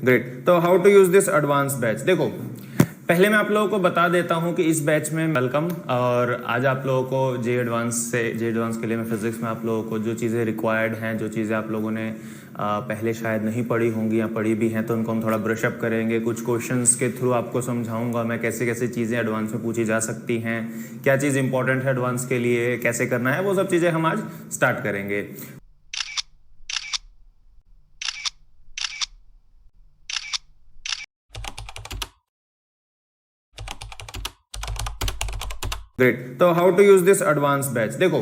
Great. तो how to use this advance batch, देखो पहले मैं आप लोगों को बता देता हूं कि इस बैच में वेलकम, और आज आप लोगों को जे एडवांस के लिए मैं फिजिक्स में आप लोगों को जो चीज़ें रिक्वायर्ड हैं, जो चीज़ें आप लोगों ने पहले शायद नहीं पढ़ी होंगी या पढ़ी भी हैं, तो उनको हम थोड़ा ब्रश अप करेंगे। कुछ क्वेश्चंस के थ्रू आपको समझाऊंगा मैं कैसे कैसे चीज़ें एडवांस में पूछी जा सकती हैं, क्या चीज़ इंपॉर्टेंट है एडवांस के लिए, कैसे करना है, वो सब चीज़ें हम आज स्टार्ट करेंगे। ग्रेट। तो how to use this advance batch, देखो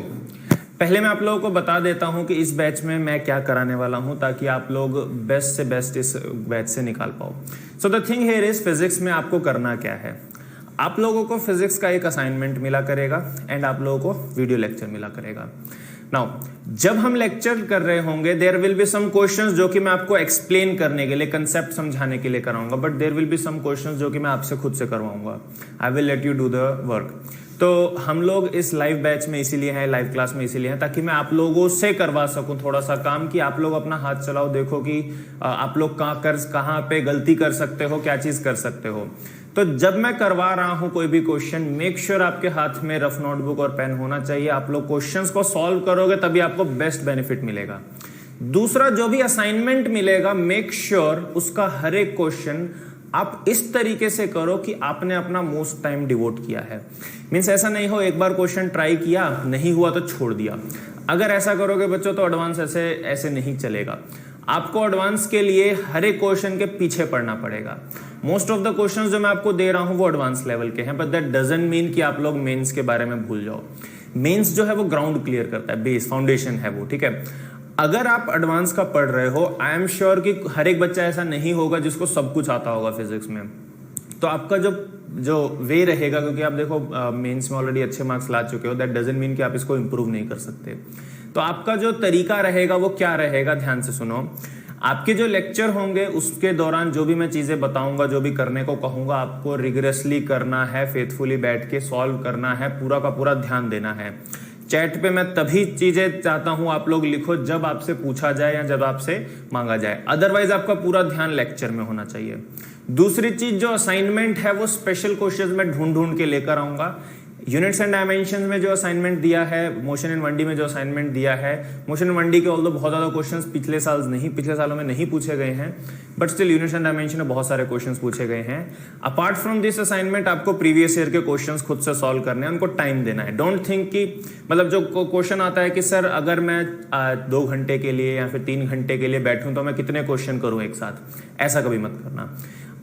पहले मैं आप लोगों को बता देता हूं कि इस बैच में मैं क्या कराने वाला हूं, ताकि आप लोग बेस्ट से बेस्ट इस बैच से निकाल पाओ। So the thing here is, physics में आपको करना क्या है, आप लोगों को फिजिक्स का एक असाइनमेंट मिला करेगा एंड आप लोगों को वीडियो लेक्चर मिला करेगा। नाउ जब हम लेक्चर कर रहे होंगे, there will be some questions जो कि मैं आपको एक्सप्लेन करने के लिए, कंसेप्ट समझाने के लिए कराऊंगा, but there will be some questions जो कि मैं आपसे खुद से करवाऊंगा। I will let you do the work. तो हम लोग इस लाइव बैच में इसीलिए हैं, लाइव क्लास में इसीलिए हैं, ताकि मैं आप लोगों से करवा सकूं थोड़ा सा काम, कि आप लोग अपना हाथ चलाओ, देखो कि आप लोग कहाँ पे गलती कर सकते हो, क्या चीज कर सकते हो। तो जब मैं करवा रहा हूं कोई भी क्वेश्चन, मेक श्योर आपके हाथ में रफ नोटबुक और पेन होना चाहिए। आप लोग क्वेश्चंस को सॉल्व करोगे तभी आपको बेस्ट बेनिफिट मिलेगा। दूसरा, जो भी असाइनमेंट मिलेगा, मेक श्योर उसका हर एक क्वेश्चन आप इस तरीके से करो कि आपने अपना मोस्ट टाइम डिवोट किया है। मीन्स ऐसा नहीं हो एक बार क्वेश्चन ट्राई किया, नहीं हुआ तो छोड़ दिया। अगर ऐसा करोगे बच्चों तो एडवांस ऐसे नहीं चलेगा। आपको एडवांस के लिए हर एक क्वेश्चन के पीछे पढ़ना पड़ेगा। मोस्ट ऑफ द क्वेश्चंस जो मैं आपको दे रहा हूं वो एडवांस लेवल के हैं, बट दैट डजंट मीन कि आप लोग मेंस के बारे में भूल जाओ। मेंस जो है वो ग्राउंड क्लियर करता है, बेस फाउंडेशन है वो, ठीक है। अगर आप एडवांस का पढ़ रहे हो, आई एम श्योर कि हर एक बच्चा ऐसा नहीं होगा जिसको सब कुछ आता होगा फिजिक्स में। तो आपका जो वे रहेगा, क्योंकि आप देखो मेंस में ऑलरेडी अच्छे मार्क्स ला चुके हो, दैट डजंट मीन कि आप इसको इंप्रूव नहीं कर सकते। तो आपका जो तरीका रहेगा वो क्या रहेगा, ध्यान से सुनो। आपके जो लेक्चर होंगे उसके दौरान जो भी मैं चीजें बताऊंगा, जो भी करने को कहूंगा, आपको रिगरसली करना है, फेथफुली बैठ के सॉल्व करना है, पूरा का पूरा ध्यान देना है। चैट पे मैं तभी चीजें चाहता हूं आप लोग लिखो जब आपसे पूछा जाए या जब आपसे मांगा जाए, अदरवाइज आपका पूरा ध्यान लेक्चर में होना चाहिए। दूसरी चीज, जो असाइनमेंट है वो स्पेशल क्वेश्चंस में ढूंढ के लेकर आऊंगा। यूनिट्स एंड डायमेंशंस में जो असाइनमेंट दिया है, मोशन इन 1D में जो असाइनमेंट दिया है, मोशन इन 1D के ऑल्दो बहुत ज्यादा क्वेश्चंस पिछले सालों में नहीं पूछे गए हैं, but still units and dimension में बहुत सारे क्वेश्चंस पूछे गए हैं। अपार्ट फ्रॉम दिस असाइनमेंट आपको प्रीवियस ईयर के क्वेश्चंस खुद से सॉल्व करने हैं, उनको टाइम देना है। डोंट थिंक कि मतलब जो क्वेश्चन आता है कि सर अगर मैं 2 घंटे के लिए या फिर 3 घंटे के लिए बैठूं तो मैं कितने क्वेश्चन करूं एक साथ, ऐसा कभी मत करना।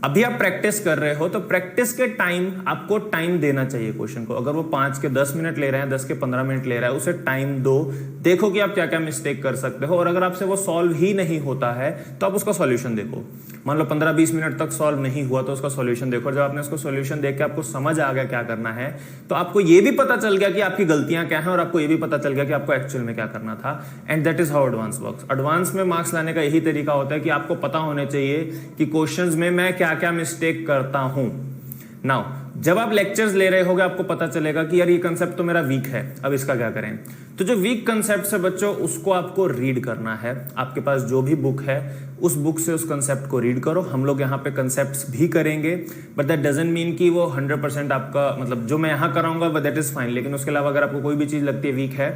अभी आप प्रैक्टिस कर रहे हो तो प्रैक्टिस के टाइम आपको टाइम देना चाहिए क्वेश्चन को। अगर वो 5 के 10 मिनट ले रहे हैं, 10 के 15 मिनट ले रहा है, उसे टाइम दो, देखो कि आप क्या क्या मिस्टेक कर सकते हो। और अगर आपसे वो सॉल्व ही नहीं होता है तो आप उसका सॉल्यूशन देखो। मान लो 15-20 मिनट तक सॉल्व नहीं हुआ तो उसका सॉल्यूशन देखो। जब आपने उसको सॉल्यूशन देख के आपको समझ आ गया क्या करना है, तो आपको ये भी पता चल गया कि आपकी गलतियां क्या हैं और आपको ये भी पता चल गया कि आपको एक्चुअल में क्या करना था। And that is how advance works. Advance में मार्क्स लाने का यही तरीका होता है कि आपको पता होने चाहिए कि क्वेश्चंस में मैं क्या क्या मिस्टेक करता हूं। नाउ जब आप लेक्चर्स ले रहे होगे आपको पता चलेगा कि यार ये कंसेप्ट तो मेरा वीक है, अब इसका क्या करें। तो जो वीक कंसेप्ट है बच्चों, उसको आपको रीड करना है। आपके पास जो भी बुक है उस बुक से उस कंसेप्ट को रीड करो। हम लोग यहाँ पे कंसेप्ट्स भी करेंगे, बट दैट डजंट मीन कि वो 100% आपका, मतलब जो मैं यहाँ कराऊंगा दैट इज फाइन। लेकिन उसके अलावा अगर आपको कोई भी चीज लगती है वीक है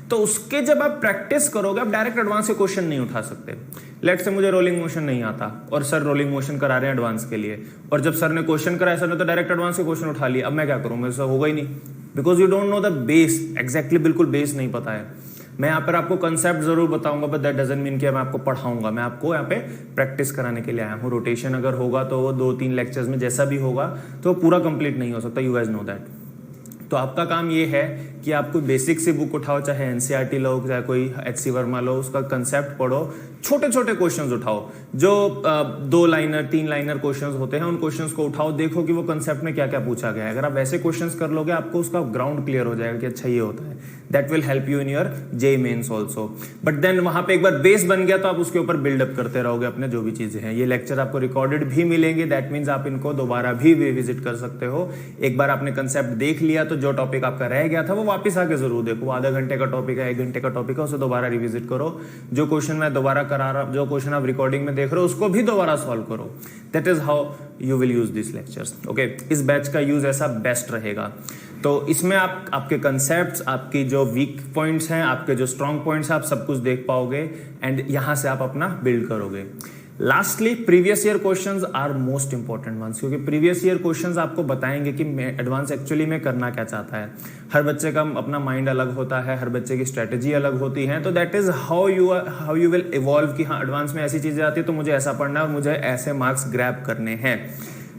तो उसके जब आप प्रैक्टिस करोगे, आप डायरेक्ट एडवांस के क्वेश्चन नहीं उठा सकते। लेट से मुझे रोलिंग मोशन नहीं आता और सर रोलिंग मोशन करा रहे हैं एडवांस के लिए, और जब सर ने क्वेश्चन कराया, सर ने तो डायरेक्ट एडवांस के क्वेश्चन उठा लिया। अब मैं क्या करूं, मेरे से होगा ही नहीं, because you don't know the base. Exactly बिल्कुल बेस नहीं पता है। मैं यहाँ पर आपको कंसेप्ट जरूर बताऊंगा, बट दैट डजंट मीन कि मैं आपको पढ़ाऊंगा। मैं आपको यहाँ पे प्रैक्टिस कराने के लिए आया हूँ। रोटेशन अगर होगा तो वो 2-3 लेक्चर्स में जैसा भी होगा तो पूरा कंप्लीट नहीं हो सकता। You guys know that. तो आपका काम ये है कि आप कोई बेसिक सी बुक उठाओ, चाहे एनसीईआरटी लो, चाहे कोई एचसी वर्मा लो, उसका कंसेप्ट पढ़ो, छोटे छोटे क्वेश्चंस उठाओ। जो 2 लाइनर 3 लाइनर क्वेश्चंस होते हैं उन क्वेश्चंस को उठाओ, देखो कि वो कंसेप्ट में क्या क्या पूछा गया है। अगर आप वैसे क्वेश्चंस कर लोगे आपको उसका ग्राउंड क्लियर हो जाएगा कि अच्छा ये होता है। That will help you in your JEE mains also. But then वहां पे एक बार बेस बन गया तो आप उसके ऊपर बिल्डअप करते रहोगे अपने जो भी चीजें हैं। ये लेक्चर आपको रिकॉर्डेड भी मिलेंगे, दैट मीन्स आप इनको दोबारा भी विजिट कर सकते हो। एक बार आपने कंसेप्ट देख लिया तो जो टॉपिक आपका रह गया था वो वापस आके जरूर देखो। आधा घंटे का टॉपिक है, 1 घंटे का टॉपिक है, उसे दोबारा रिविजिट करो। जो क्वेश्चन मैं दोबारा करा रहा, जो क्वेश्चन आप रिकॉर्डिंग में देख रहे हो उसको भी दोबारा सॉल्व करो। That is how you will use this lectures. Okay, इस बैच का यूज ऐसा बेस्ट रहेगा। तो इसमें आप आपके कंसेप्ट्स, आपकी जो वीक पॉइंट्स हैं, आपके जो स्ट्रॉन्ग पॉइंट्स हैं, आप सब कुछ देख पाओगे एंड यहां से आप अपना बिल्ड करोगे। Lastly, previous year questions are most important ones, क्योंकि प्रीवियस ईयर क्वेश्चंस आपको बताएंगे कि एडवांस एक्चुअली में करना क्या चाहता है। हर बच्चे का अपना माइंड अलग होता है, हर बच्चे की स्ट्रेटेजी अलग होती है। तो that is how you will evolve कि हाँ, एडवांस में ऐसी चीजें आती है तो मुझे ऐसा पढ़ना है और मुझे ऐसे मार्क्स ग्रैब करने हैं।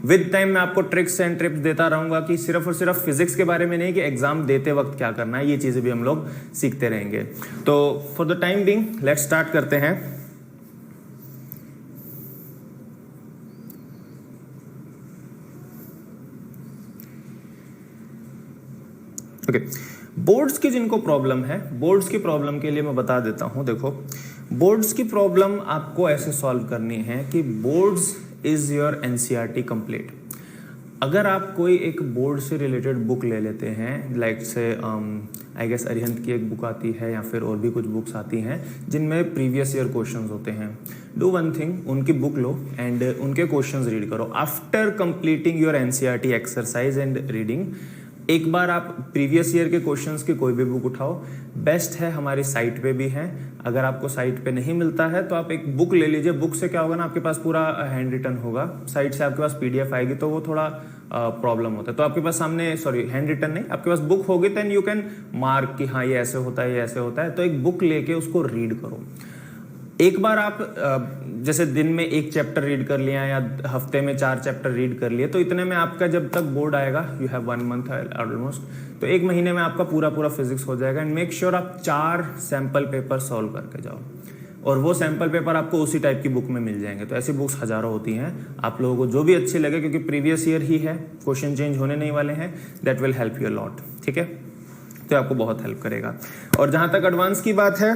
विद टाइम मैं आपको ट्रिक्स एंड टिप्स देता रहूंगा कि सिर्फ और सिर्फ फिजिक्स के बारे में नहीं कि एग्जाम देते वक्त क्या करना है, ये चीजें भी हम लोग सीखते रहेंगे। तो for the time being let's start करते हैं। ओके, बोर्ड्स की जिनको प्रॉब्लम है, बोर्ड्स की प्रॉब्लम के लिए मैं बता देता हूं। देखो, बोर्ड्स की प्रॉब्लम आपको ऐसे सॉल्व करनी है कि boards is your NCERT complete. अगर आप कोई एक बोर्ड से रिलेटेड बुक ले लेते हैं, लाइक से आई गेस अरिहंत की एक बुक आती है या फिर और भी कुछ बुक्स आती हैं जिनमें प्रीवियस ईयर क्वेश्चंस होते हैं, डू वन थिंग, उनकी बुक लो एंड उनके क्वेश्चंस रीड करो। After completing your NCERT exercise and reading, एक बार आप प्रीवियस ईयर के क्वेश्चंस की कोई भी बुक उठाओ। बेस्ट है, हमारी साइट पे भी है। अगर आपको साइट पे नहीं मिलता है तो आप एक बुक ले लीजिए। बुक से क्या होगा ना, आपके पास पूरा हैंड रिटन होगा। साइट से आपके पास पीडीएफ आएगी तो वो थोड़ा प्रॉब्लम होता है। तो आपके पास सामने, सॉरी हैंड रिटन नहीं, आपके पास बुक होगी, देन यू कैन मार्क कि हाँ ये ऐसे होता है, ये ऐसे होता है। तो एक बुक लेके उसको रीड करो। एक बार आप जैसे दिन में 1 चैप्टर रीड कर लिया या हफ्ते में 4 चैप्टर रीड कर लिए, तो इतने में आपका जब तक बोर्ड आएगा, यू हैव 1 मंथ ऑलमोस्ट, तो 1 महीने में आपका पूरा फिजिक्स हो जाएगा। एंड मेक श्योर आप 4 सैंपल पेपर सॉल्व करके जाओ, और वो सैंपल पेपर आपको उसी टाइप की बुक में मिल जाएंगे। तो ऐसी बुक्स हजारों होती हैं, आप लोगों को जो भी अच्छी लगे, क्योंकि प्रीवियस ईयर ही है, क्वेश्चन चेंज होने नहीं वाले हैं, that will help you lot. ठीक है, तो आपको बहुत हेल्प करेगा। और जहां तक एडवांस की बात है,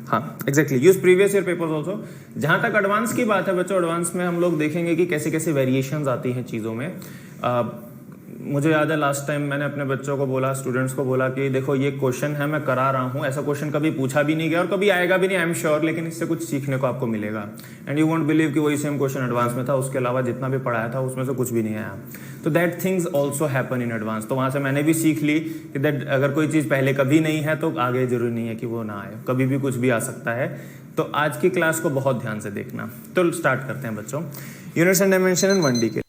हाँ exactly, use previous year papers also. जहां तक एडवांस की बात है बच्चों, एडवांस में हम लोग देखेंगे कि कैसे कैसे वेरिएशंस आती हैं चीज़ों में। मुझे याद है लास्ट टाइम मैंने अपने बच्चों को बोला, स्टूडेंट्स को बोला कि देखो ये क्वेश्चन है, मैं करा रहा हूँ, ऐसा क्वेश्चन कभी पूछा भी नहीं गया और कभी आएगा भी नहीं, आई एम श्योर, लेकिन इससे कुछ सीखने को आपको मिलेगा। एंड यू वोंट बिलीव कि वही सेम क्वेश्चन एडवांस में था, उसके अलावा जितना भी पढ़ाया था उसमें से कुछ भी नहीं आया। तो that things also happen in advance. तो वहाँ से मैंने भी सीख ली कि दैट अगर कोई चीज़ पहले कभी नहीं है तो आगे जरूरी नहीं है कि वो ना आए, कभी भी कुछ भी आ सकता है। तो आज की क्लास को बहुत ध्यान से देखना। तो स्टार्ट करते हैं बच्चों, units and dimension in 1D के।